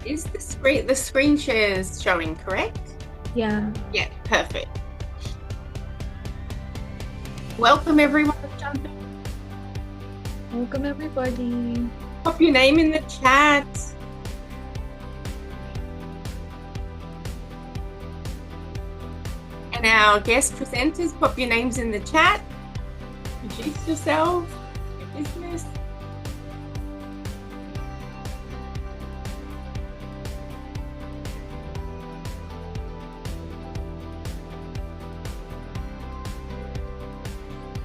Is the screen shares showing correct? Yeah. Yeah, perfect. Welcome everyone. Jump in. Welcome everybody. Pop your name in the chat. And our guest presenters, pop your names in the chat. Introduce yourself, your business.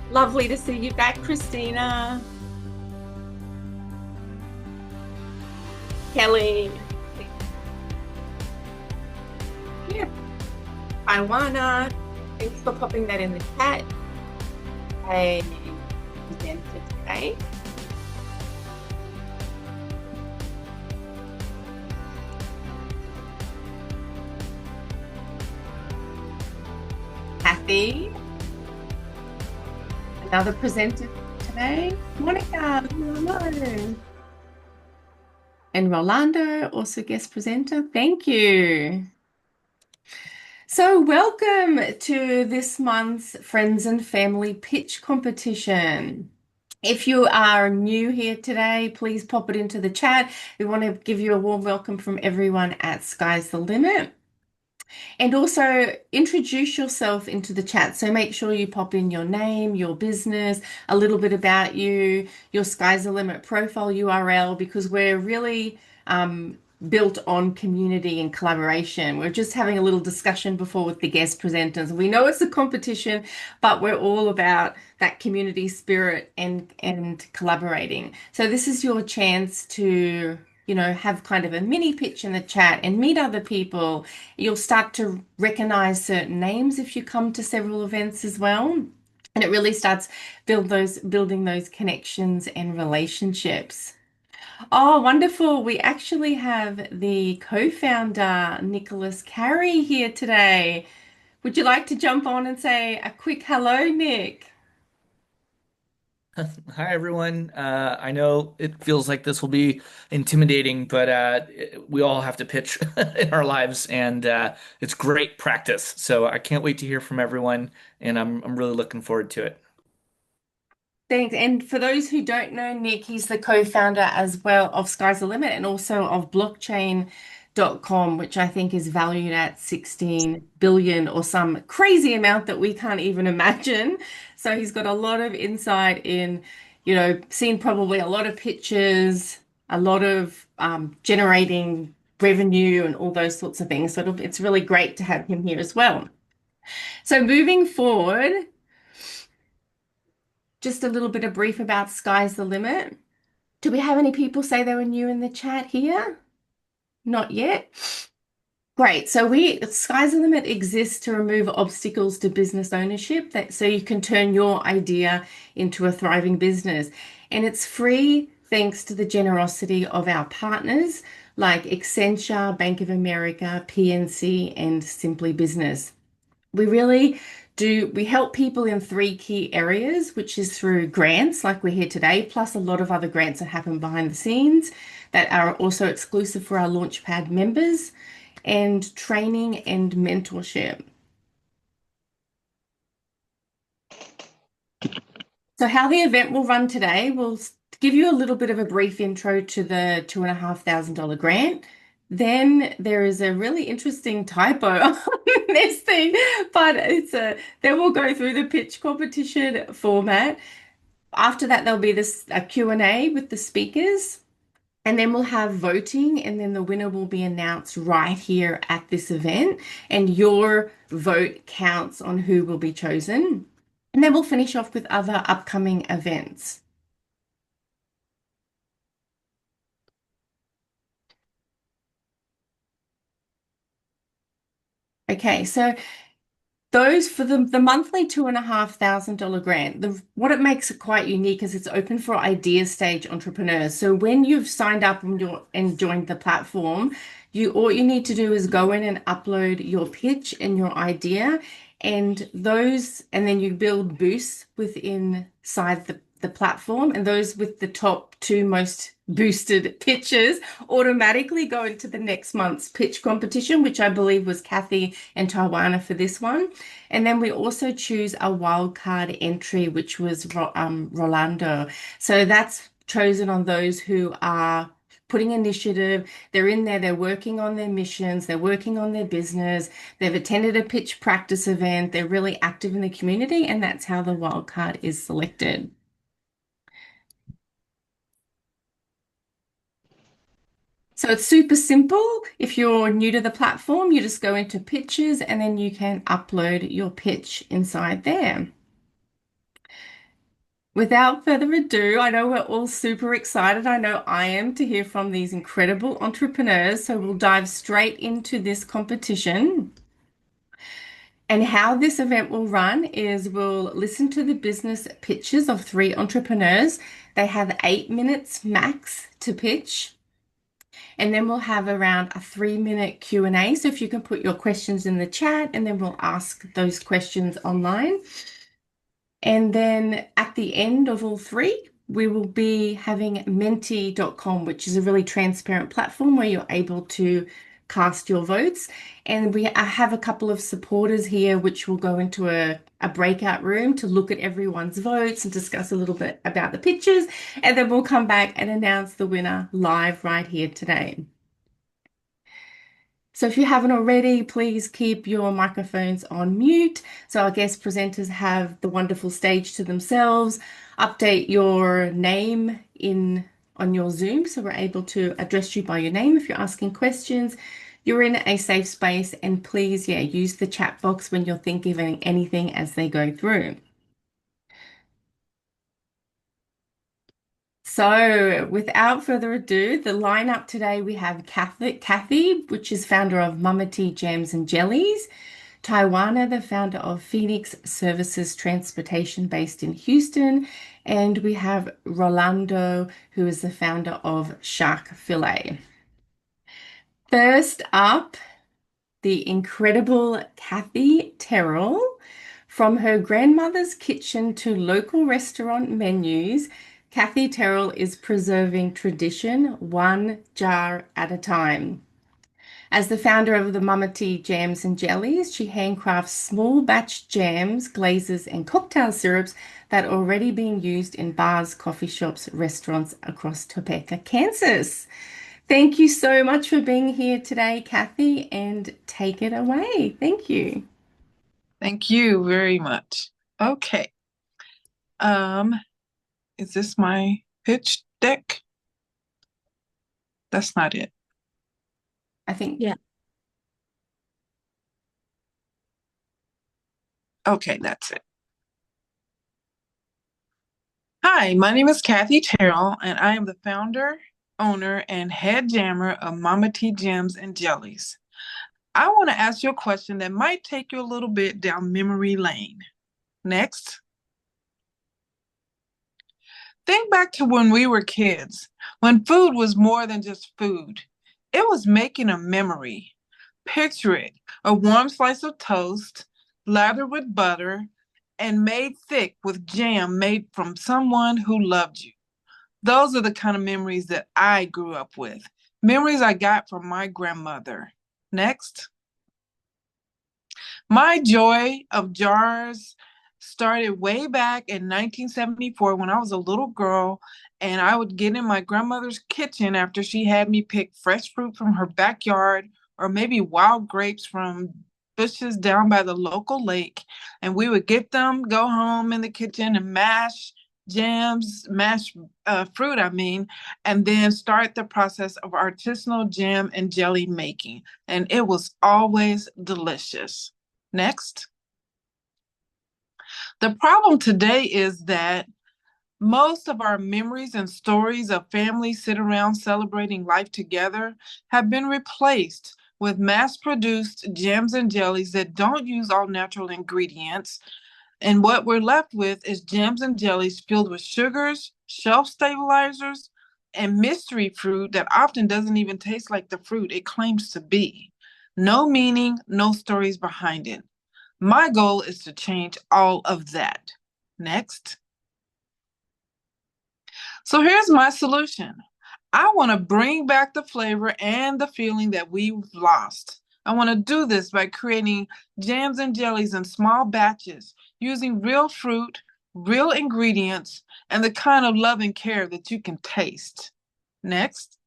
Lovely to see you back, Christina. Kelly. Yeah. Tywana. Thanks for popping that in the chat. I presented today. Cathy. Another presenter today. Monica. Hello. And Rolando, also guest presenter. Thank you. So, welcome to this month's Friends and Family Pitch Competition. If you are new here today, please pop it into the chat. We want to give you a warm welcome from everyone at Sky's the Limit. And also introduce yourself into the chat. So make sure you pop in your name, your business, a little bit about you, your Sky's the Limit profile URL, because we're really built on community and collaboration. We're just having a little discussion before with the guest presenters. We know it's a competition, but we're all about that community spirit and collaborating. So this is your chance to have kind of a mini pitch in the chat and meet other people. You'll start to recognize certain names if you come to several events as well. And it really starts building those connections and relationships. Oh, wonderful. We actually have the co-founder, Nicholas Carey, here today. Would you like to jump on and say a quick hello, Nick? Hi, everyone. I know it feels like this will be intimidating, but we all have to pitch in our lives, and it's great practice. So I can't wait to hear from everyone, and I'm really looking forward to it. Thanks. And for those who don't know Nick, he's the co-founder as well of Sky's the Limit and also of blockchain.com, which I think is valued at 16 billion or some crazy amount that we can't even imagine. So he's got a lot of insight in, seen probably a lot of pictures, a lot of generating revenue and all those sorts of things. So it's really great to have him here as well. So moving forward, just a little bit of brief about Sky's the Limit. Do we have any people say they were new in the chat here? Not yet. Great. So Sky's the Limit exists to remove obstacles to business ownership so you can turn your idea into a thriving business. And it's free thanks to the generosity of our partners like Accenture, Bank of America, PNC, and Simply Business. We help people in three key areas, which is through grants like we're here today, plus a lot of other grants that happen behind the scenes that are also exclusive for our Launchpad members, and training and mentorship. So how the event will run today, we'll give you a little bit of a brief intro to the $2,500 grant. Then there is a really interesting typo on this thing, but then we'll go through the pitch competition format. After that, there'll be a Q&A with the speakers, and then we'll have voting, and then the winner will be announced right here at this event, and your vote counts on who will be chosen. And then we'll finish off with other upcoming events. Okay, so those for the monthly $2,500 grant, what it makes it quite unique is it's open for idea stage entrepreneurs. So when you've signed up and joined the platform, All you need to do is go in and upload your pitch and your idea, and then you build boosts inside the platform, and those with the top two most boosted pitches automatically go into the next month's pitch competition, which I believe was Cathy and Tywana for this one. And then we also choose a wildcard entry, which was Rolando. So that's chosen on those who are putting initiative. They're in there, they're working on their missions, they're working on their business, they've attended a pitch practice event, they're really active in the community, and that's how the wild card is selected. So it's super simple. If you're new to the platform, you just go into pitches and then you can upload your pitch inside there. Without further ado, I know we're all super excited. I know I am to hear from these incredible entrepreneurs. So we'll dive straight into this competition. And how this event will run is we'll listen to the business pitches of three entrepreneurs. They have 8 minutes max to pitch. And then we'll have around a 3 minute Q&A. So if you can put your questions in the chat, and then we'll ask those questions online. And then at the end of all three, we will be having menti.com, which is a really transparent platform where you're able to cast your votes. And I have a couple of supporters here, which will go into a breakout room to look at everyone's votes and discuss a little bit about the pitches. And then we'll come back and announce the winner live right here today. So if you haven't already, please keep your microphones on mute so our guest presenters have the wonderful stage to themselves. Update your name on your Zoom so we're able to address you by your name if you're asking questions. You're in a safe space, and please, use the chat box when you're thinking of anything as they go through. So, without further ado, the lineup today we have Cathy, which is founder of Mama Tea Jams and Jellies, Tywana, the founder of Phoenix Services Transportation based in Houston, and we have Rolando, who is the founder of Shark Fillet. First up, the incredible Cathy Terrell. From her grandmother's kitchen to local restaurant menus, Cathy Terrell is preserving tradition one jar at a time. As the founder of the Mama Tea Jams and Jellies, she handcrafts small batch jams, glazes, and cocktail syrups that are already being used in bars, coffee shops, restaurants across Topeka, Kansas. Thank you so much for being here today, Cathy, and take it away. Thank you. Thank you very much. Okay. Is this my pitch deck? That's not it. I think. Yeah. Okay, that's it. Hi, my name is Cathy Terrell, and I am the founder, owner, and head jammer of Mama Tea Jams and Jellies. I want to ask you a question that might take you a little bit down memory lane. Next. Think back to when we were kids, when food was more than just food. It was making a memory. Picture it, a warm slice of toast, lathered with butter, and made thick with jam made from someone who loved you. Those are the kind of memories that I grew up with. Memories I got from my grandmother. Next. My joy of jars started way back in 1974 when I was a little girl, and I would get in my grandmother's kitchen after she had me pick fresh fruit from her backyard or maybe wild grapes from bushes down by the local lake. And we would get them, go home in the kitchen and mash fruit, and then start the process of artisanal jam and jelly making. And it was always delicious. Next. The problem today is that most of our memories and stories of families sitting around celebrating life together have been replaced with mass-produced jams and jellies that don't use all natural ingredients. And what we're left with is jams and jellies filled with sugars, shelf stabilizers, and mystery fruit that often doesn't even taste like the fruit it claims to be. No meaning, no stories behind it. My goal is to change all of that. Next. So here's my solution. I want to bring back the flavor and the feeling that we've lost. I want to do this by creating jams and jellies in small batches, using real fruit, real ingredients, and the kind of love and care that you can taste. Next.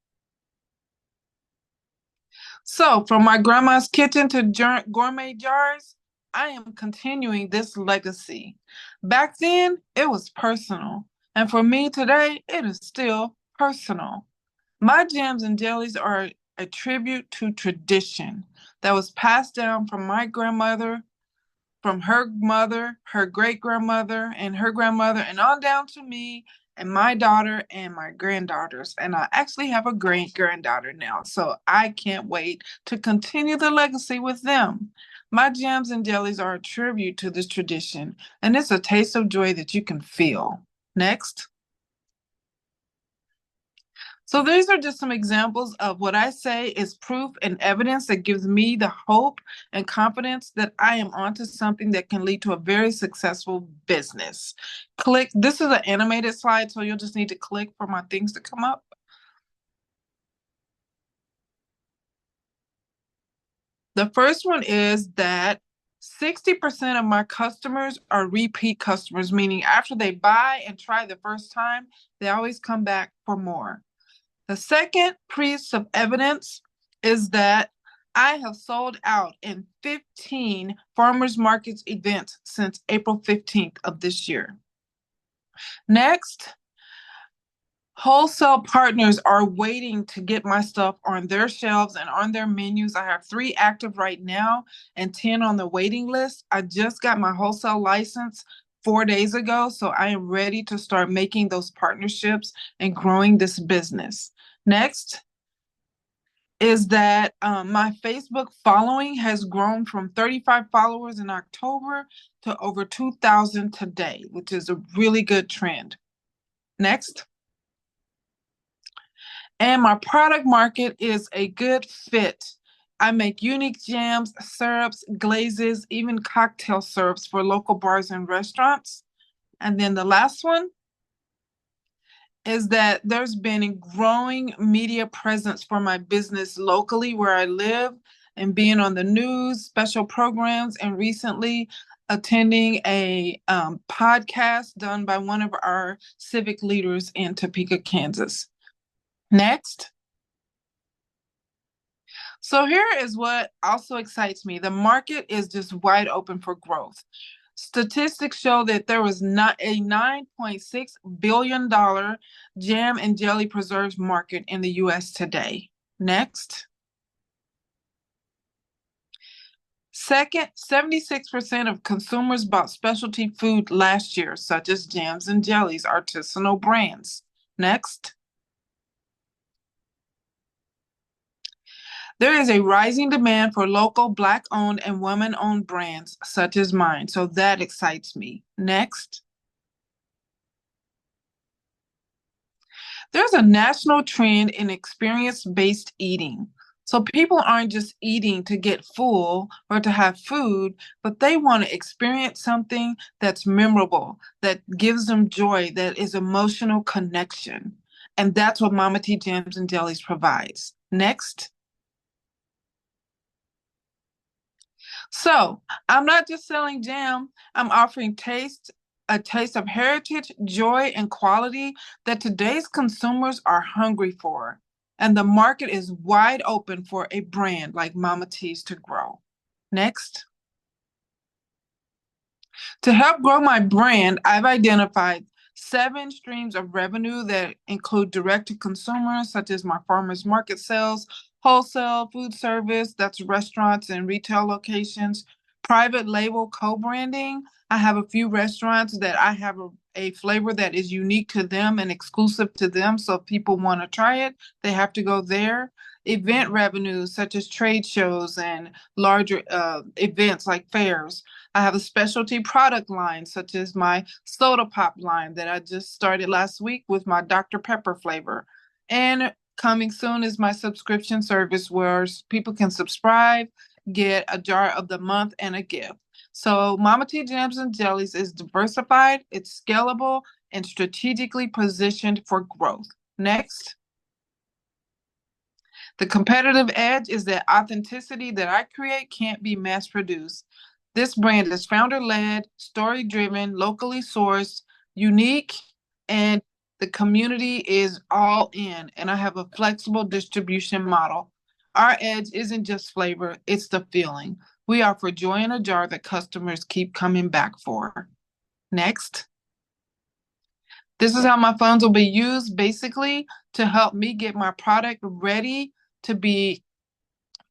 So, from my grandma's kitchen to gourmet jars, I am continuing this legacy. Back then, it was personal. And for me today, it is still personal. My jams and jellies are a tribute to tradition that was passed down from my grandmother, from her mother, her great grandmother, and her grandmother, and on down to me and my daughter and my granddaughters. And I actually have a great granddaughter now, so I can't wait to continue the legacy with them. My jams and jellies are a tribute to this tradition, and it's a taste of joy that you can feel. Next. So these are just some examples of what I say is proof and evidence that gives me the hope and confidence that I am onto something that can lead to a very successful business. Click. This is an animated slide, so you'll just need to click for my things to come up. The first one is that 60% of my customers are repeat customers, meaning after they buy and try the first time, they always come back for more. The second piece of evidence is that I have sold out in 15 farmers markets events since April 15th of this year. Next, wholesale partners are waiting to get my stuff on their shelves and on their menus. I have 3 active right now and 10 on the waiting list. I just got my wholesale license 4 days ago, so I am ready to start making those partnerships and growing this business. Next is that my Facebook following has grown from 35 followers in October to over 2,000 today, which is a really good trend. Next. And my product market is a good fit. I make unique jams, syrups, glazes, even cocktail syrups for local bars and restaurants. And then the last one is that there's been a growing media presence for my business locally where I live and being on the news, special programs, and recently attending a podcast done by one of our civic leaders in Topeka, Kansas. Next. So here is what also excites me. The market is just wide open for growth. Statistics show that there was not a $9.6 billion jam and jelly preserves market in the U.S. today. Next. Second, 76% of consumers bought specialty food last year, such as jams and jellies, artisanal brands. Next. There is a rising demand for local Black-owned and women-owned brands such as mine, so that excites me. Next. There's a national trend in experience-based eating. So people aren't just eating to get full or to have food, but they want to experience something that's memorable, that gives them joy, that is emotional connection. And that's what Mama T Jams and Jellies provides. Next. So I'm not just selling jam, I'm offering a taste of heritage, joy, and quality that today's consumers are hungry for. And the market is wide open for a brand like Mama T's to grow. Next. To help grow my brand, I've identified 7 streams of revenue that include direct-to-consumer, such as my farmers market sales, wholesale, food service, that's restaurants and retail locations, private label co-branding. I have a few restaurants that I have a flavor that is unique to them and exclusive to them, so if people want to try it, they have to go there. Event revenues, such as trade shows and larger events like fairs. I have a specialty product line, such as my soda pop line that I just started last week with my Dr. Pepper flavor. And coming soon is my subscription service where people can subscribe, get a jar of the month, and a gift. So Mama T Jams and Jellies is diversified, it's scalable, and strategically positioned for growth. Next. The competitive edge is that authenticity that I create can't be mass produced. This brand is founder led, story driven, locally sourced, unique, and the community is all in. And I have a flexible distribution model. Our edge isn't just flavor, it's the feeling. We offer joy in a jar that customers keep coming back for. Next. This is how my funds will be used basically to help me get my product ready to be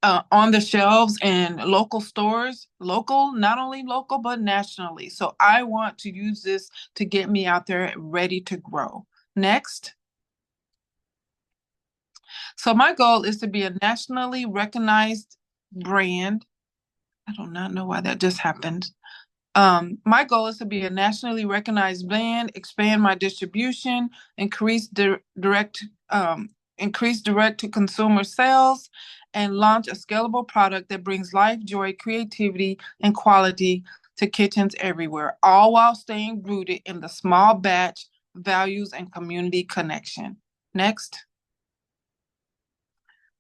on the shelves in local stores, local, not only local, but nationally. So I want to use this to get me out there ready to grow. Next. So my goal is to be a nationally recognized brand. I do not know why that just happened. My goal is to be a nationally recognized brand, expand my distribution, increase direct to consumer sales, and launch a scalable product that brings life, joy, creativity, and quality to kitchens everywhere, all while staying rooted in the small batch values and community connection. Next.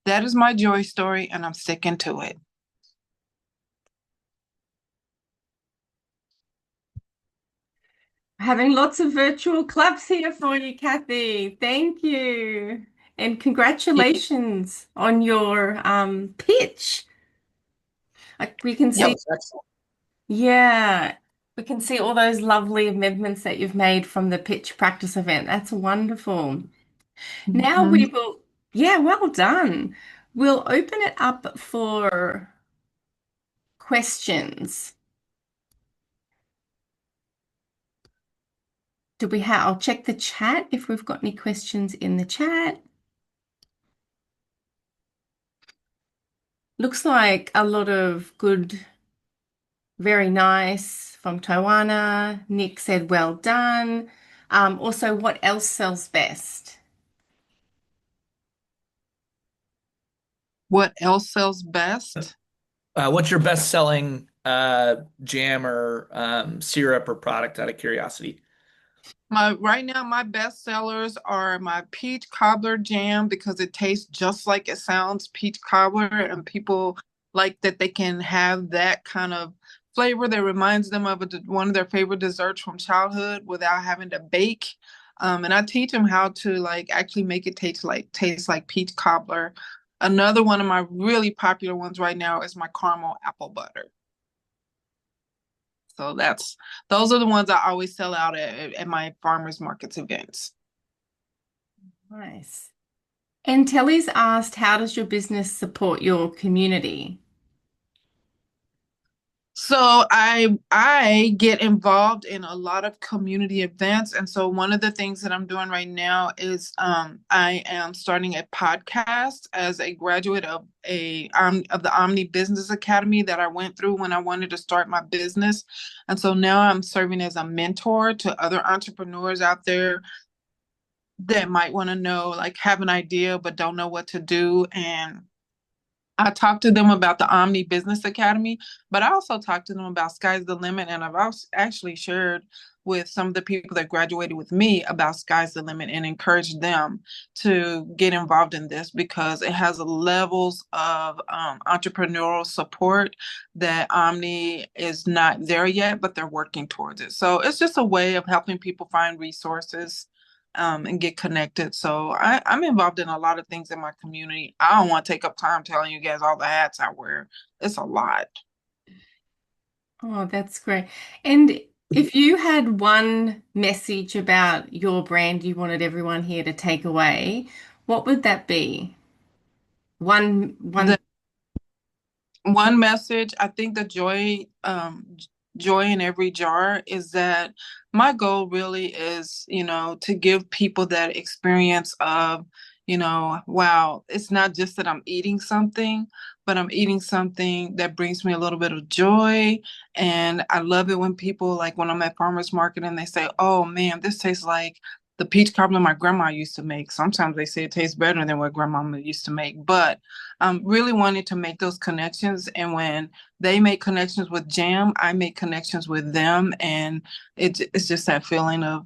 That is my joy story, and I'm sticking to it. Having lots of virtual claps here for you, Cathy. Thank you. And congratulations on your pitch. We can That see, was excellent. yeah, we can see all those lovely amendments that you've made from the pitch practice event. That's wonderful. Now we will, yeah, well done. We'll open it up for questions. I'll check the chat if we've got any questions in the chat. Looks like a lot of good, very nice from Tywana. Nick said, well done. Also, what else sells best? What else sells best? What's your best-selling jam or syrup or product out of curiosity? Right now, my best sellers are my peach cobbler jam because it tastes just like it sounds, peach cobbler, and people like that they can have that kind of flavor that reminds them of one of their favorite desserts from childhood without having to bake. And I teach them how to like actually make it taste like peach cobbler. Another one of my really popular ones right now is my caramel apple butter. So those are the ones I always sell out at my farmers markets events. Nice. And Telly's asked, how does your business support your community? So I get involved in a lot of community events, and so one of the things that I'm doing right now is I am starting a podcast as a graduate of the Omni Business Academy that I went through when I wanted to start my business, and so now I'm serving as a mentor to other entrepreneurs out there that might want to know, like, have an idea but don't know what to do. And I talked to them about the Omni Business Academy, but I also talked to them about Sky's the Limit. And I've also actually shared with some of the people that graduated with me about Sky's the Limit and encouraged them to get involved in this because it has levels of entrepreneurial support that Omni is not there yet, but they're working towards it. So it's just a way of helping people find resources and get connected. So I'm involved in a lot of things in my community. I don't want to take up time telling you guys all the hats I wear. It's a lot. Oh, that's great. And if you had one message about your brand you wanted everyone here to take away, what would that be? One. One message, I think the joy in every jar is that my goal really is, to give people that experience of, wow, it's not just that I'm eating something, but I'm eating something that brings me a little bit of joy. And I love it when people, like when I'm at farmers market and they say, oh man, this tastes like the peach cobbler my grandma used to make. Sometimes they say it tastes better than what grandmama used to make, but really wanted to make those connections. And when they make connections with jam, I make connections with them. And it's just that feeling of,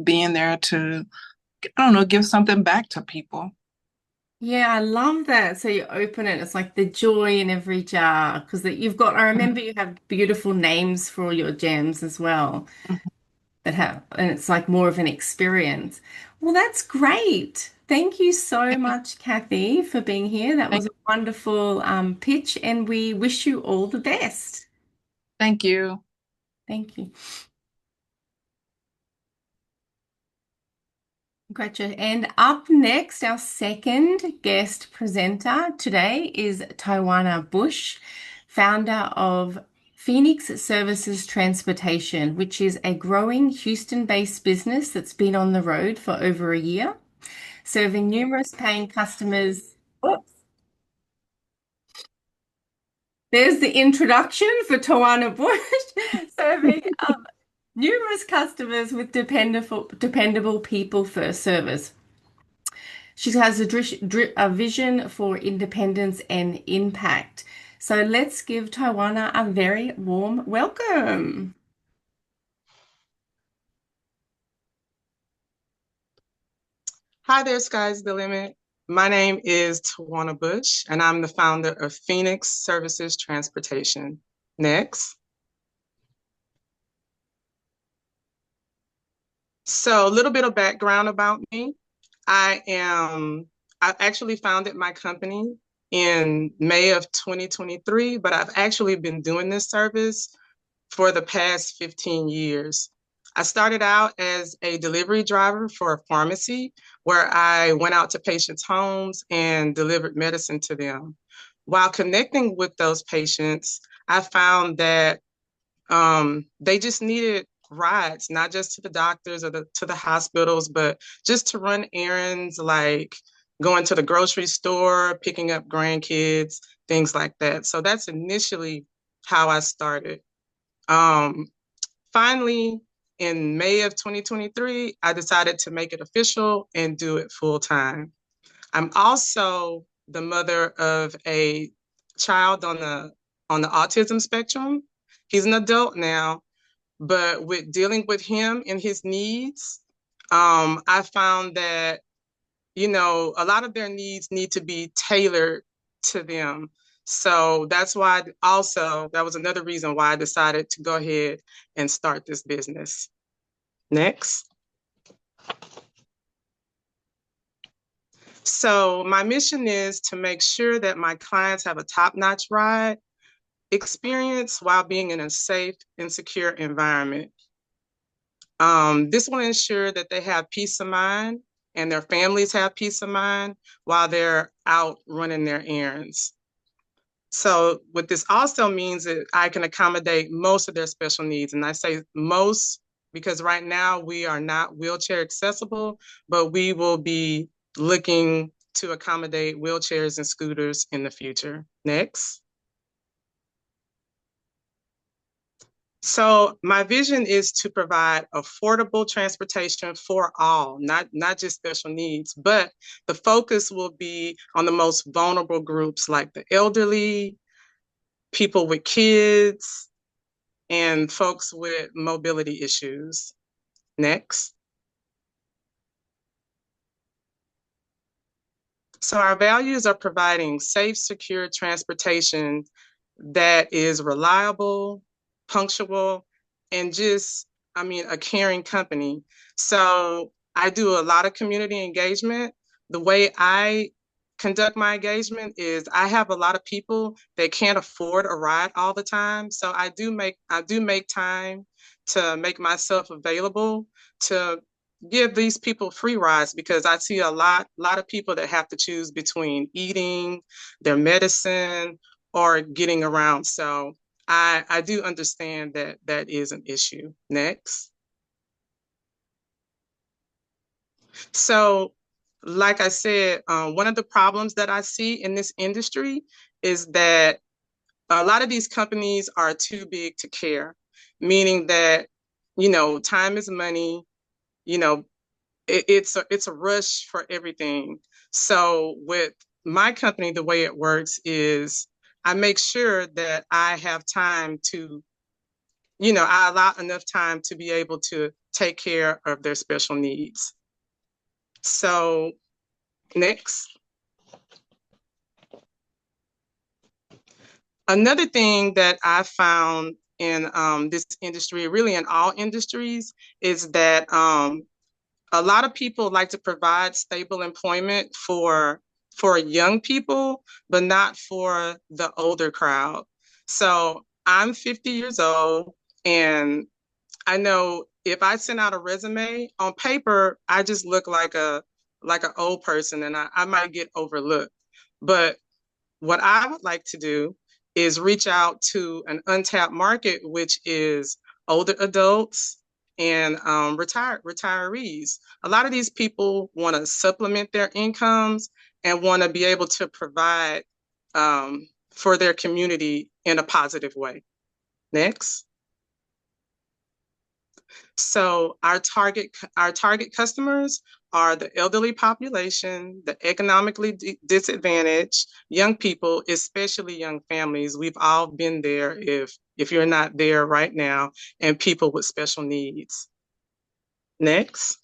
being there to, I don't know, give something back to people. Yeah, I love that. So you open it, it's like the joy in every jar because you've got, I remember you have beautiful names for all your gems as well that have, and it's like more of an experience. Well, that's great. Thank you so much, Kathy, for being here. That was a wonderful pitch, and we wish you all the best. Thank you. Thank you. Gotcha. And up next, our second guest presenter today is Tywana Bush, founder of Phoenix Services Transportation, which is a growing Houston-based business that's been on the road for over a year, serving numerous paying customers. Oops. There's the introduction for Tawana Bush, serving numerous customers with dependable people first service. She has a vision for independence and impact. So let's give Tywana a very warm welcome. Hi there, Sky's the Limit. My name is Tywana Bush, and I'm the founder of Phoenix Services Transportation. Next. So a little bit of background about me. I actually founded my company in May of 2023, but I've actually been doing this service for the past 15 years. I started out as a delivery driver for a pharmacy where I went out to patients' homes and delivered medicine to them. While connecting with those patients, I found that they just needed rides, not just to the doctors or to the hospitals, but just to run errands like going to the grocery store, picking up grandkids, things like that. So that's initially how I started. Um, Finally, in May of 2023, I decided to make it official and do it full time. I'm also the mother of a child on the autism spectrum. He's an adult now, but with dealing with him and his needs, I found that a lot of their needs need to be tailored to them. So that's why also, that was another reason why I decided to go ahead and start this business. Next. So my mission is to make sure that my clients have a top-notch ride experience while being in a safe and secure environment. This will ensure that they have peace of mind and their families have peace of mind while they're out running their errands. So what this also means is I can accommodate most of their special needs. And I say most because right now we are not wheelchair accessible, but we will be looking to accommodate wheelchairs and scooters in the future. Next. So my vision is to provide affordable transportation for all, not just special needs, but the focus will be on the most vulnerable groups like the elderly, people with kids, and folks with mobility issues. Next. So our values are providing safe, secure transportation that is reliable, punctual, and a caring company. So I do a lot of community engagement. The way I conduct my engagement is I have a lot of people that can't afford a ride all the time. So I do make time to make myself available to give these people free rides because I see a lot of people that have to choose between eating, their medicine, or getting around. So I do understand that that is an issue. Next. So, like I said, one of the problems that I see in this industry is that a lot of these companies are too big to care, meaning that, time is money, you know, it's a rush for everything. So with my company, the way it works is I make sure that I have time to, I allow enough time to be able to take care of their special needs. So next, another thing that I found in this industry, really in all industries, is that a lot of people like to provide stable employment for young people, but not for the older crowd. So I'm 50 years old, and I know if I send out a resume on paper, I just look like an old person, and I might get overlooked. But what I would like to do is reach out to an untapped market, which is older adults and retirees. A lot of these people want to supplement their incomes and want to be able to provide for their community in a positive way. Next. So our target customers are the elderly population, the economically disadvantaged, young people, especially young families. We've all been there if you're not there right now, and people with special needs. Next.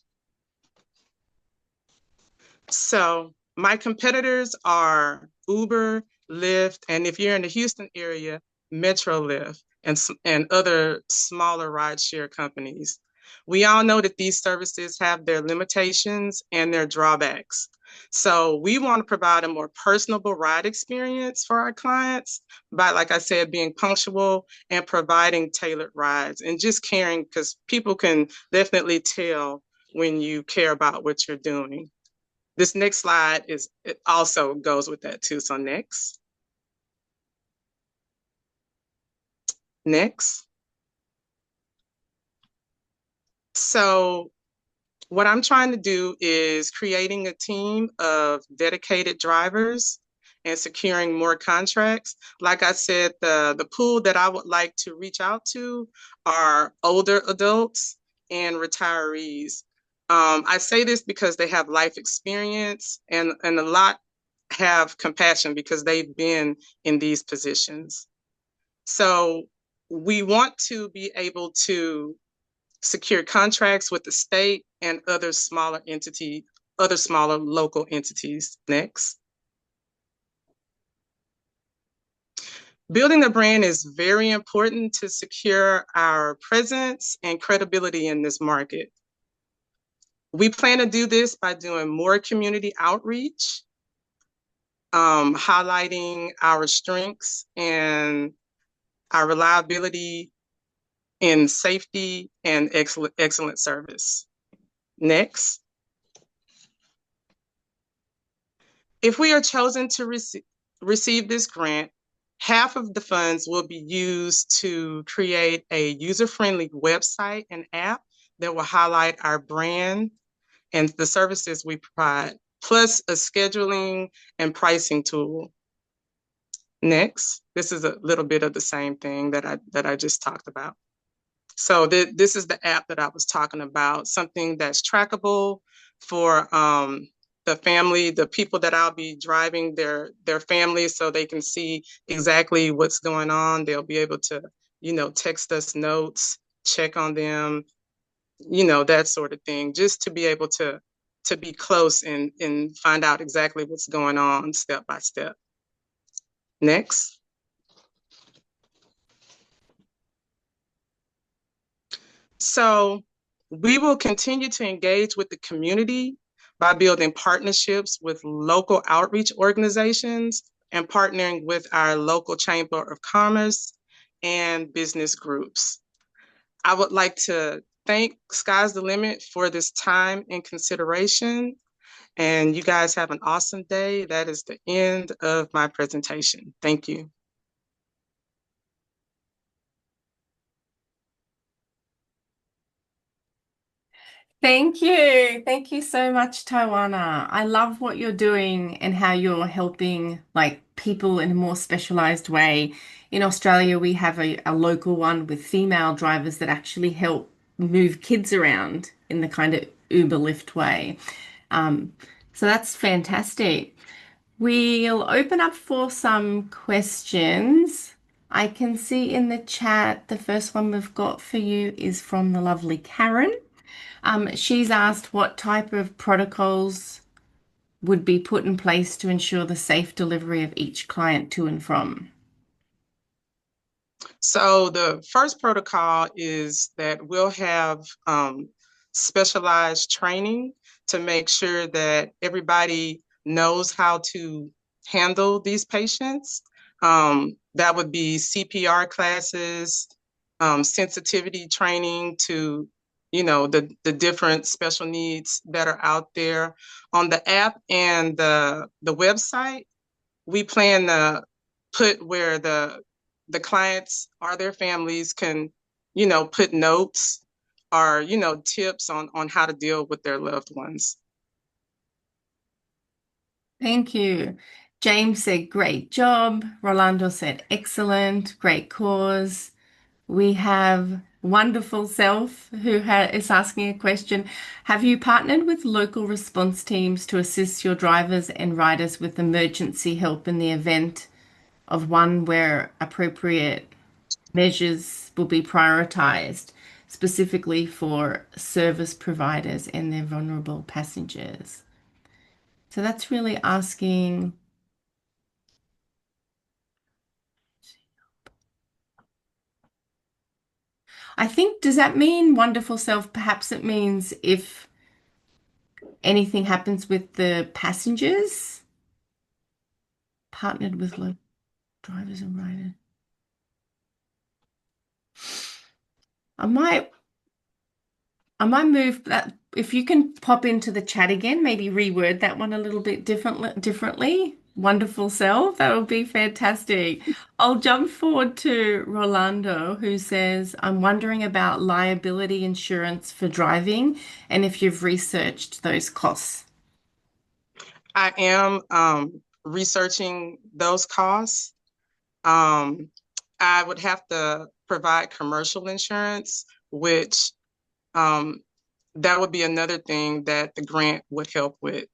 So my competitors are Uber, Lyft, and if you're in the Houston area, Metro Lyft and other smaller rideshare companies. We all know that these services have their limitations and their drawbacks. So we want to provide a more personable ride experience for our clients by, like I said, being punctual and providing tailored rides and just caring, because people can definitely tell when you care about what you're doing. This next slide it also goes with that too. So next. So what I'm trying to do is creating a team of dedicated drivers and securing more contracts. Like I said, the pool that I would like to reach out to are older adults and retirees. I say this because they have life experience, and a lot have compassion because they've been in these positions. So we want to be able to secure contracts with the state and other smaller local entities. Next. Building a brand is very important to secure our presence and credibility in this market. We plan to do this by doing more community outreach, highlighting our strengths and our reliability in safety and excellent service. Next. If we are chosen to receive this grant, half of the funds will be used to create a user-friendly website and app that will highlight our brand and the services we provide, plus a scheduling and pricing tool. Next, this is a little bit of the same thing that I just talked about. So this is the app that I was talking about, something that's trackable for the family, the people that I'll be driving their families, so they can see exactly what's going on. They'll be able to, text us notes, check on them, that sort of thing, just to be able to be close and find out exactly what's going on step by step. Next. So we will continue to engage with the community by building partnerships with local outreach organizations and partnering with our local Chamber of Commerce and business groups. I would like to thank Sky's the Limit for this time and consideration. And you guys have an awesome day. That is the end of my presentation. Thank you. Thank you. Thank you so much, Tywana. I love what you're doing and how you're helping like people in a more specialized way. In Australia, we have a local one with female drivers that actually help move kids around in the kind of Uber Lyft way. Um, so that's fantastic. We'll open up for some questions. I can see in the chat the first one we've got for you is from the lovely Karen. She's asked what type of protocols would be put in place to ensure the safe delivery of each client to and from. So the first protocol is that we'll have specialized training to make sure that everybody knows how to handle these patients. That would be CPR classes, sensitivity training to, the different special needs that are out there. On the app and the website, we plan to put where the clients or their families can, put notes or, tips on how to deal with their loved ones. Thank you. James said, great job. Rolando said, excellent, great cause. We have wonderful self who is asking a question. Have you partnered with local response teams to assist your drivers and riders with emergency help in the event of one where appropriate measures will be prioritized, specifically for service providers and their vulnerable passengers? So that's really asking. I think, does that mean wonderful self? Perhaps it means if anything happens with the passengers, partnered with local drivers and riders. I might move that. If you can pop into the chat again, maybe reword that one a little bit differently. Wonderful self. That would be fantastic. I'll jump forward to Rolando, who says, I'm wondering about liability insurance for driving and if you've researched those costs. I am researching those costs. I would have to provide commercial insurance, which that would be another thing that the grant would help with.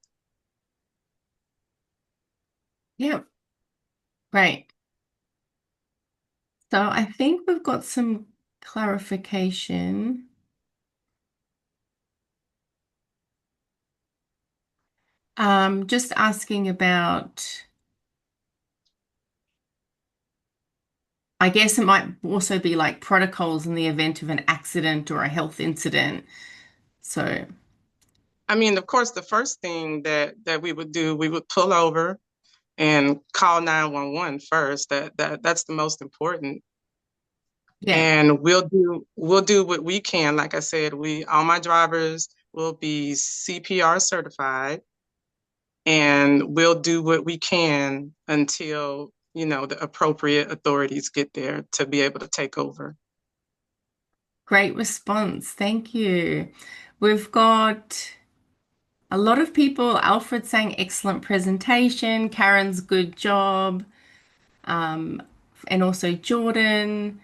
Yeah, great. So I think we've got some clarification. Just asking about, I guess it might also be like protocols in the event of an accident or a health incident. So, I mean, of course, the first thing that we would do, we would pull over and call 911 first. That's the most important. yeah, And we'll do what we can. Like I said, all my drivers will be CPR certified, and we'll do what we can until, the appropriate authorities get there to be able to take over. great response. Thank you. We've got a lot of people. Alfred saying excellent presentation. Karen's good job. Um, and also Jordan.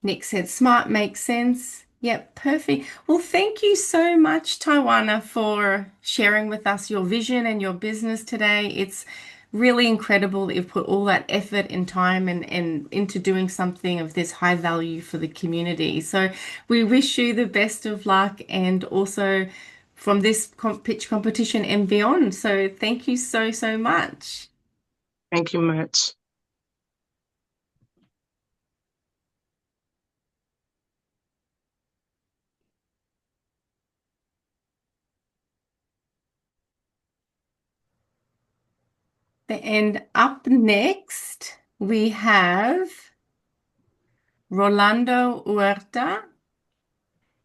Nick said, smart makes sense. Yep, perfect. Well, thank you so much, Tywana, for sharing with us your vision and your business today. It's really incredible that you've put all that effort and time and into doing something of this high value for the community. So we wish you the best of luck and also from this pitch competition and beyond. So thank you so, so much. Thank you much. And up next, we have Rolando Huerta,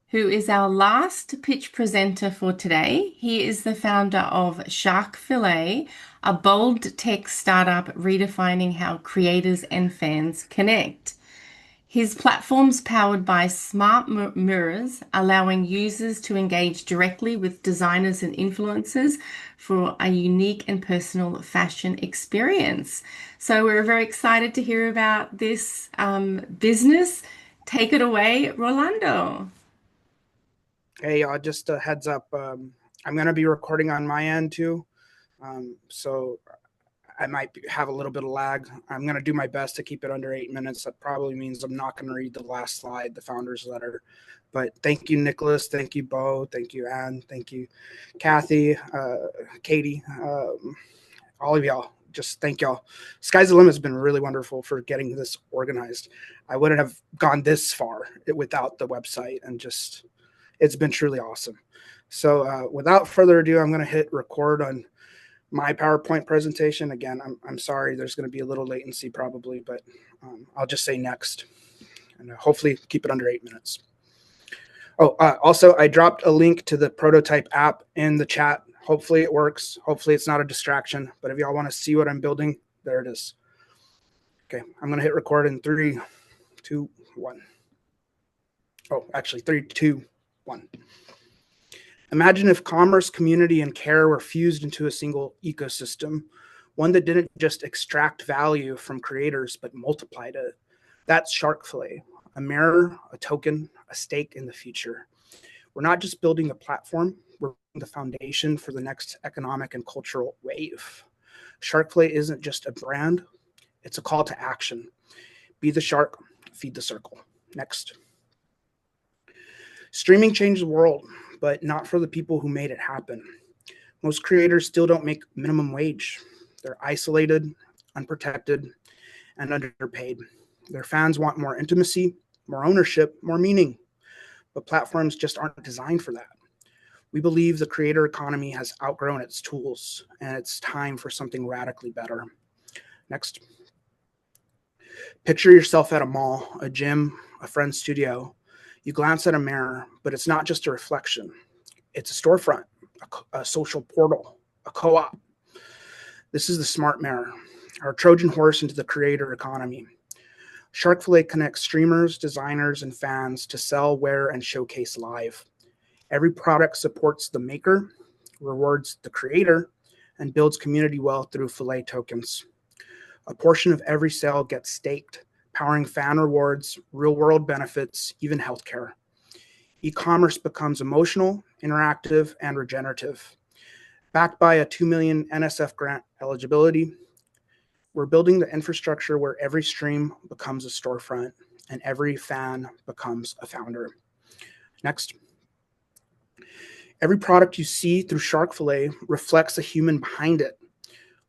who is our last pitch presenter for today. He is the founder of Shark Fillet, a bold tech startup redefining how creators and fans connect. His platform's powered by smart mirrors, allowing users to engage directly with designers and influencers for a unique and personal fashion experience. So we're very excited to hear about this business. Take it away, Rolando. Hey, just a heads up. I'm going to be recording on my end too. So I might have a little bit of lag. I'm going to do my best to keep it under 8 minutes. That probably means I'm not going to read the last slide, the founder's letter. But thank you, Nicholas. Thank you, Bo. Thank you, Anne. Thank you, Cathy, Katie, all of y'all. Just thank y'all. Sky's the Limit has been really wonderful for getting this organized. I wouldn't have gone this far without the website, and just it's been truly awesome. So without further ado, I'm going to hit record on my PowerPoint presentation. Again, I'm sorry, there's going to be a little latency probably, but I'll just say next, and hopefully keep it under 8 minutes. Oh, also, I dropped a link to the prototype app in the chat. Hopefully it works. Hopefully it's not a distraction, but if y'all want to see what I'm building, there it is. Okay, I'm going to hit record in 3, 2, 1. Oh, actually 3, 2, 1. Imagine if commerce, community, and care were fused into a single ecosystem, one that didn't just extract value from creators, but multiplied it. That's Shark Fillet, a mirror, a token, a stake in the future. We're not just building a platform, we're building the foundation for the next economic and cultural wave. Shark Fillet isn't just a brand, it's a call to action. Be the shark, feed the circle. Next. Streaming changed the world, but not for the people who made it happen. Most creators still don't make minimum wage. They're isolated, unprotected, and underpaid. Their fans want more intimacy, more ownership, more meaning, but platforms just aren't designed for that. We believe the creator economy has outgrown its tools, and it's time for something radically better. Next. Picture yourself at a mall, a gym, a friend's studio. You glance at a mirror, but it's not just a reflection. It's a storefront, a social portal, a co-op. This is the smart mirror, our Trojan horse into the creator economy. Shark Fillet connects streamers, designers, and fans to sell, wear, and showcase live. Every product supports the maker, rewards the creator, and builds community wealth through Fillet tokens. A portion of every sale gets staked, powering fan rewards, real-world benefits, even healthcare. E-commerce becomes emotional, interactive, and regenerative. Backed by a $2 million NSF grant eligibility, we're building the infrastructure where every stream becomes a storefront and every fan becomes a founder. Next. Every product you see through Shark Fillet reflects a human behind it.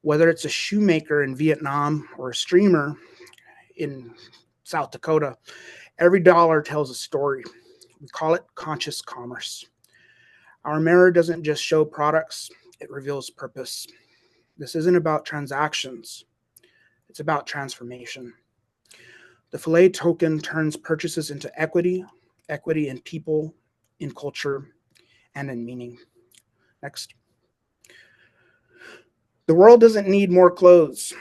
Whether it's a shoemaker in Vietnam or a streamer in South Dakota, every dollar tells a story. We call it conscious commerce. Our mirror doesn't just show products, it reveals purpose. This isn't about transactions. It's about transformation. The Fillet token turns purchases into equity in people, in culture, and in meaning. Next. The world doesn't need more clothes,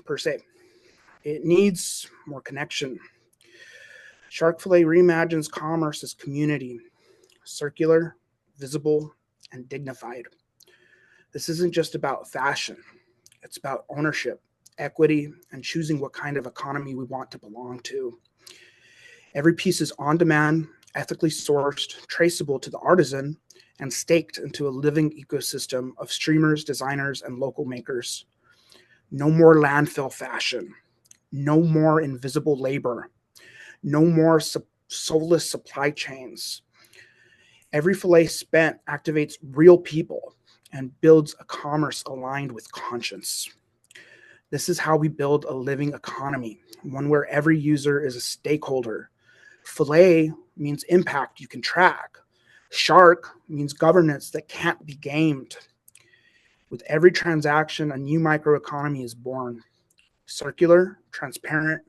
per se. It needs more connection. Shark Fillet reimagines commerce as community, circular, visible, and dignified. This isn't just about fashion. It's about ownership, equity, and choosing what kind of economy we want to belong to. Every piece is on demand, ethically sourced, traceable to the artisan, and staked into a living ecosystem of streamers, designers, and local makers. No more landfill fashion. No more invisible labor. No more soulless supply chains. Every fillet spent activates real people and builds a commerce aligned with conscience. This is how we build a living economy, one where every user is a stakeholder. Fillet means impact you can track. Shark means governance that can't be gamed. With every transaction, a new microeconomy is born. Circular, transparent,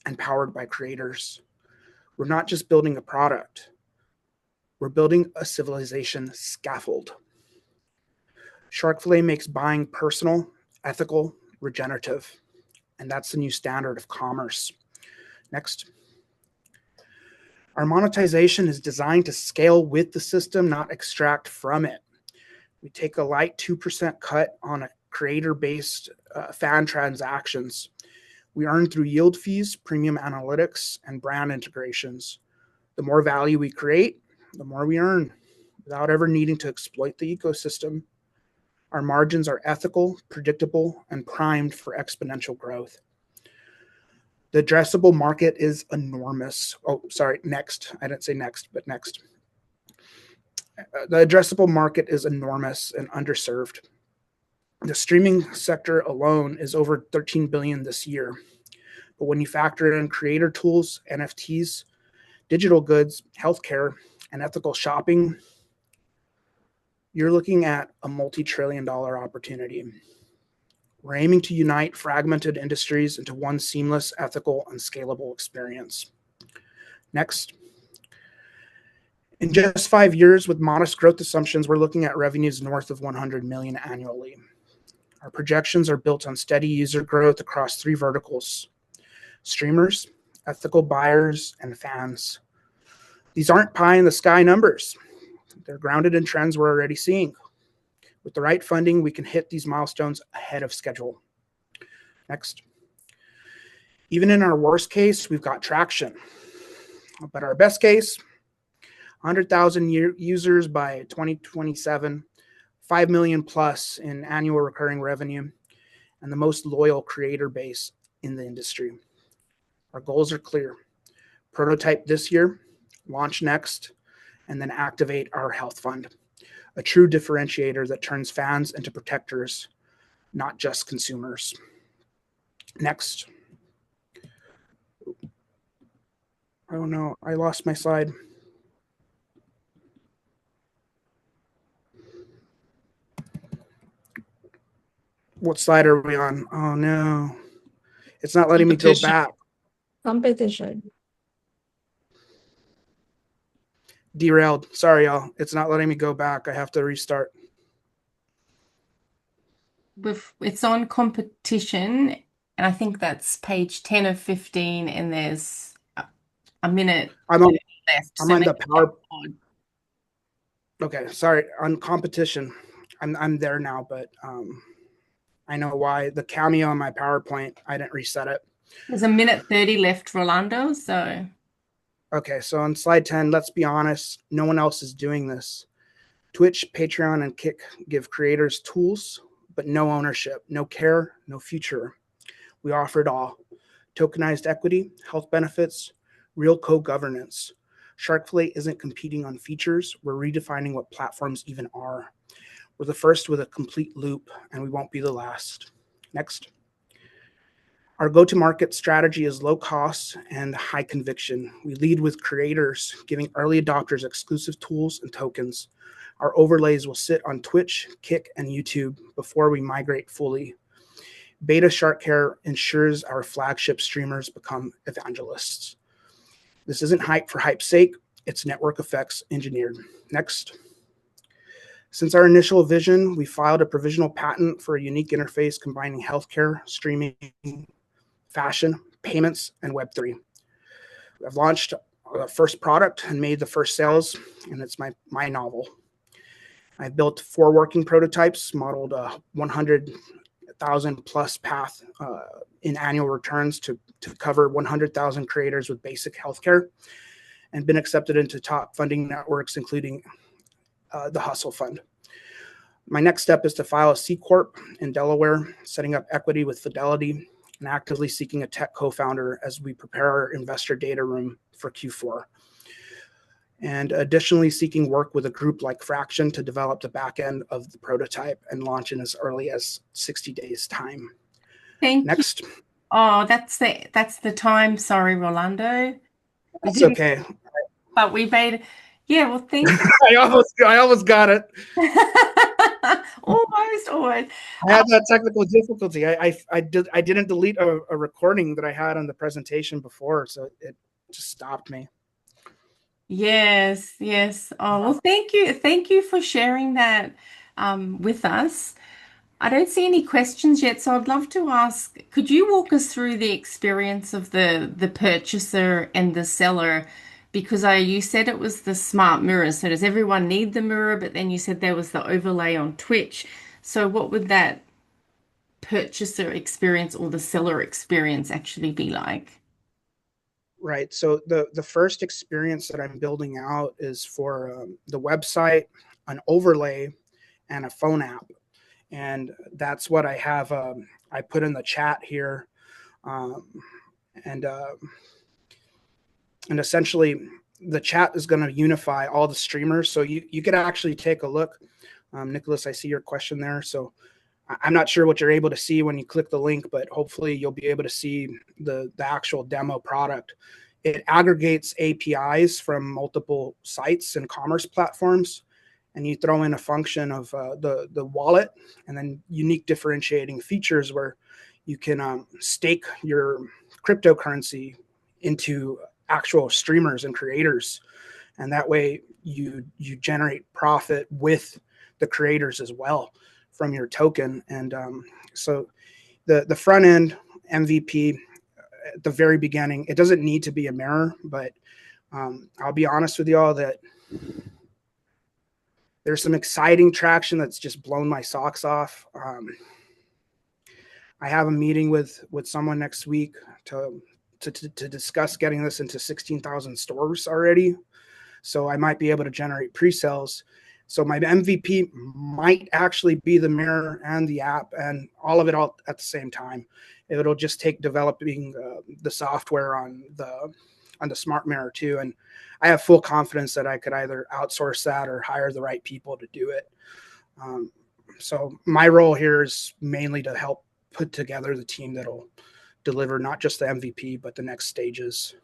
and powered by creators. We're not just building a product. We're building a civilization scaffold. Shark Fillet makes buying personal, ethical, regenerative. And that's the new standard of commerce. Next. Our monetization is designed to scale with the system, not extract from it. We take a light 2% cut on a creator-based fan transactions. We earn through yield fees, premium analytics, and brand integrations. The more value we create, the more we earn. without ever needing to exploit the ecosystem. Our margins are ethical, predictable, and primed for exponential growth. The addressable market is enormous. Oh, sorry, next. I didn't say next, but next. The addressable market is enormous and underserved. The streaming sector alone is over 13 billion this year. But when you factor in creator tools, NFTs, digital goods, healthcare, and ethical shopping, you're looking at a multi-trillion-dollar opportunity. We're aiming to unite fragmented industries into one seamless, ethical, and scalable experience. Next. In just 5 years, with modest growth assumptions, we're looking at revenues north of 100 million annually. Our projections are built on steady user growth across 3 verticals: streamers, ethical buyers, and fans. These aren't pie in the sky numbers. They're grounded in trends we're already seeing. With the right funding, we can hit these milestones ahead of schedule. Next. Even in our worst case, we've got traction. But our best case, 100,000 users by 2027, 5 million plus in annual recurring revenue, and the most loyal creator base in the industry. Our goals are clear. Prototype this year, launch next, and then activate our health fund. A true differentiator that turns fans into protectors, not just consumers. Next. Oh no, I lost my slide. What slide are we on? Oh no. It's not letting me go back. Competition. Derailed. Sorry, y'all. It's not letting me go back. I have to restart. It's on competition, and I think that's page 10 of 15, and there's a minute I'm on left. I'm So on the maybe power. Okay, sorry. On competition. I'm there now, but I know why. The cameo on my PowerPoint, I didn't reset it. there's a minute 30 left, Rolando. So Okay, so on slide 10, let's be honest, no one else is doing this. Twitch, Patreon, and Kick give creators tools, but no ownership, no care, no future. We offer it all. Tokenized equity, health benefits, real co-governance. Sharkfillet isn't competing on features. We're redefining what platforms even are. We're the first with a complete loop, and we won't be the last. Next. Our go-to-market strategy is low cost and high conviction. We lead with creators, giving early adopters exclusive tools and tokens. Our overlays will sit on Twitch, Kick, and YouTube before we migrate fully. Beta Shark Care ensures our flagship streamers become evangelists. This isn't hype for hype's sake. It's network effects engineered. Next. Since our initial vision, we filed a provisional patent for a unique interface combining healthcare, streaming, fashion, payments, and Web3. I've launched the first product and made the first sales, and it's my novel. I've built 4 working prototypes, modeled a 100,000 plus path in annual returns to cover 100,000 creators with basic healthcare, and been accepted into top funding networks, including the Hustle Fund. My next step is to file a C Corp in Delaware, setting up equity with Fidelity, and actively seeking a tech co-founder as we prepare our investor data room for Q4. And additionally, seeking work with a group like Fraction to develop the back end of the prototype and launch in as early as 60 days time. thank you. Next. Oh, that's the time. Sorry, Rolando. It's okay. But we made, yeah, well, thank you. I almost got it. Almost. I had that technical difficulty. I didn't delete a recording that I had on the presentation before, so it just stopped me. Yes. Oh, well, thank you. Thank you for sharing that with us. I don't see any questions yet, so I'd love to ask, could you walk us through the experience of the purchaser and the seller? Because you said it was the smart mirror. So does everyone need the mirror? But then you said there was the overlay on Twitch. So what would that purchaser experience or the seller experience actually be like? Right. So the first experience that I'm building out is for the website, an overlay, and a phone app, and that's what I have. I put in the chat here, um, and and essentially the chat is going to unify all the streamers. So you could actually take a look. Nicholas, I see your question there. So I'm not sure what you're able to see when you click the link, but hopefully you'll be able to see the actual demo product. It aggregates APIs from multiple sites and commerce platforms, and you throw in a function of the wallet, and then unique differentiating features where you can stake your cryptocurrency into actual streamers and creators, and that way you generate profit with the creators as well from your token. And so the front end MVP at the very beginning, it doesn't need to be a mirror, but I'll be honest with y'all that there's some exciting traction that's just blown my socks off. I have a meeting with someone next week to discuss getting this into 16,000 stores already. So I might be able to generate pre-sales. So my MVP might actually be the mirror and the app and all of it all at the same time. It'll just take developing the software on the smart mirror too. And I have full confidence that I could either outsource that or hire the right people to do it. So my role here is mainly to help put together the team that'll deliver not just the MVP, but the next stages.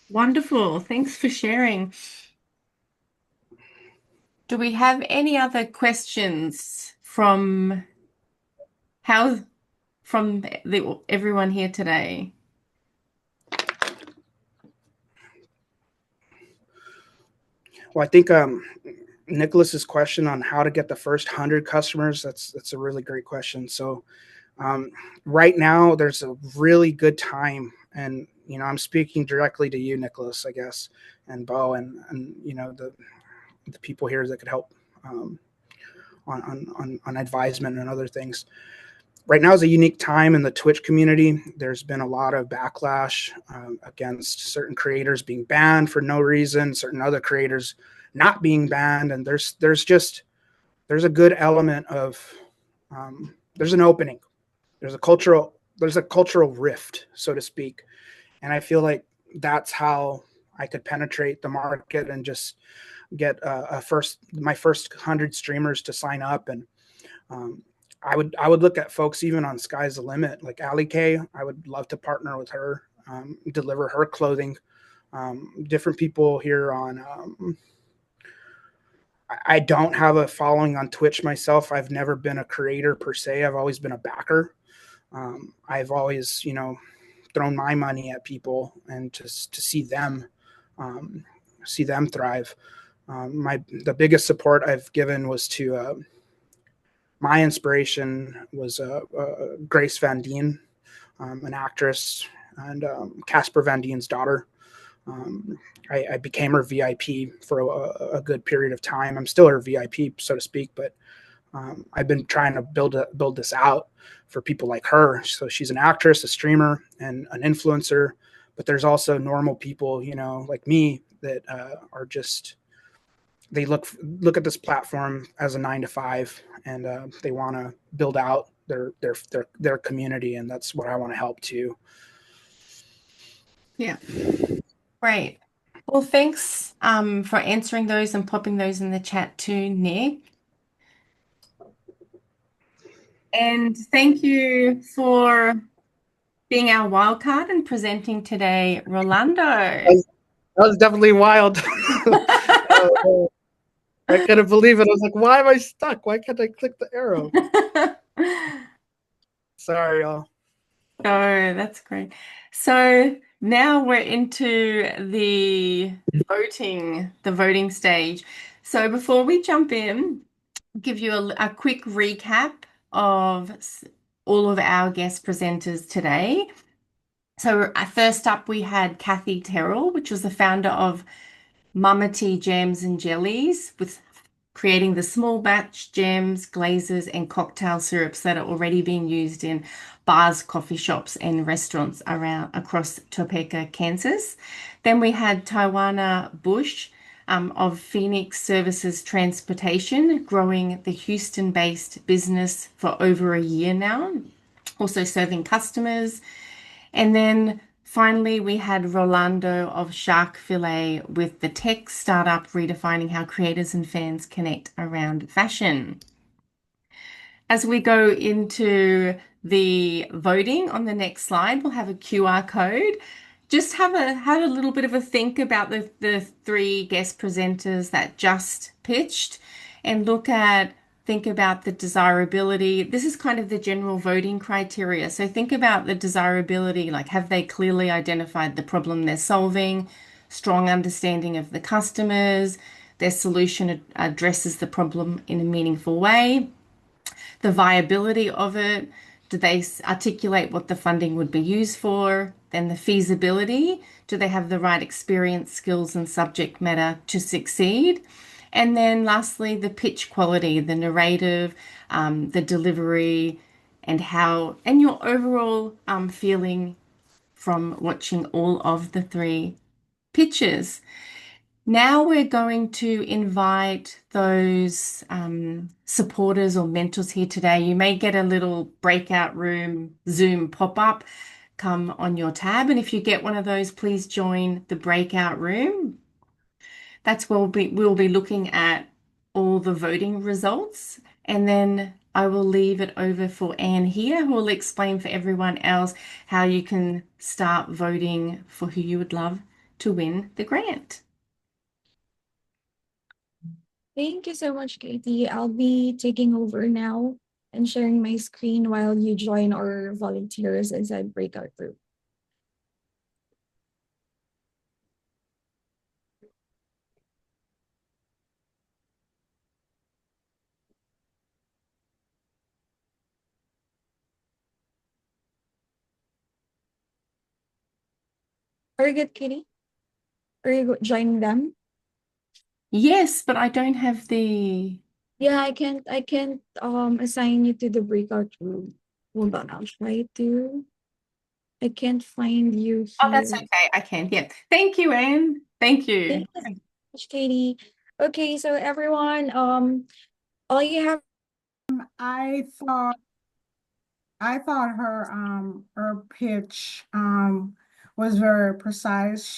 Wonderful. Thanks for sharing. Do we have any other questions from everyone here today? Well, I think Nicholas's question on how to get the first 100 customers, that's a really great question. So right now there's a really good time, and I'm speaking directly to you, Nicholas, I guess, and Bo, and the people here that could help on advisement and other things. Right now is a unique time in the Twitch community. There's been a lot of backlash against certain creators being banned for no reason, certain other creators not being banned, and there's a good element of there's an opening, there's a cultural rift, so to speak, and I feel like that's how I could penetrate the market and just get my first 100 streamers to sign up. And I would look at folks even on Sky's the Limit, like Ali K. I would love to partner with her, deliver her clothing. Different people here on. I don't have a following on Twitch myself. I've never been a creator per se. I've always been a backer. I've always, thrown my money at people and just to see them thrive. The biggest support I've given was to. My inspiration was Grace Van Dien, an actress, and Casper Van Dien's daughter. I became her VIP for a good period of time. I'm still her VIP, so to speak, but I've been trying to build this out for people like her. So she's an actress, a streamer, and an influencer. But there's also normal people, like me, that are just they look at this platform as a 9-to-5, and they want to build out their community, and that's what I want to help too. Yeah, great. Well, thanks for answering those and popping those in the chat too, Nick. And thank you for being our wild card and presenting today, Rolando. That was definitely wild. I couldn't believe it. I was like, why am I stuck? Why can't I click the arrow? Sorry, y'all. No, that's great. So now we're into the voting stage. So before we jump in, I'll give you a quick recap of all of our guest presenters today. So first up, we had Cathy Terrell, which was the founder of Mama Tea Jams and Jellies with creating the small batch jams, glazes, and cocktail syrups that are already being used in bars, coffee shops, and restaurants across Topeka, Kansas. Then we had Tywana Bush of Phoenix Services Transportation, growing the Houston-based business for over a year now, also serving customers. And then finally, we had Rolando of Shark Fillet with the tech startup redefining how creators and fans connect around fashion. As we go into the voting on the next slide, we'll have a QR code. Just have a little bit of a think about the three guest presenters that just pitched and think about the desirability. This is kind of the general voting criteria. So think about the desirability, like have they clearly identified the problem they're solving, strong understanding of the customers, their solution addresses the problem in a meaningful way, the viability of it. Do they articulate what the funding would be used for? Then the feasibility. Do they have the right experience, skills, and subject matter to succeed? And then lastly, the pitch quality, the narrative, the delivery, and your overall feeling from watching all of the three pitches. Now we're going to invite those supporters or mentors here today. You may get a little breakout room Zoom pop-up come on your tab. And if you get one of those, please join the breakout room. That's where we'll be looking at all the voting results. And then I will leave it over for Anne here, who will explain for everyone else how you can start voting for who you would love to win the grant. Thank you so much, Katie. I'll be taking over now and sharing my screen while you join our volunteers inside breakout group. Are you good, Katie? Are you joining them? Yes, but I don't have the. Yeah, I can't assign you to the breakout room. Hold on, I'll try to. I can't find you Oh, that's here. okay. I can. Yeah. Thank you, Anne. Thank you. Thank you so much, Katie. Okay, so everyone, all you have. I thought her pitch was very precise.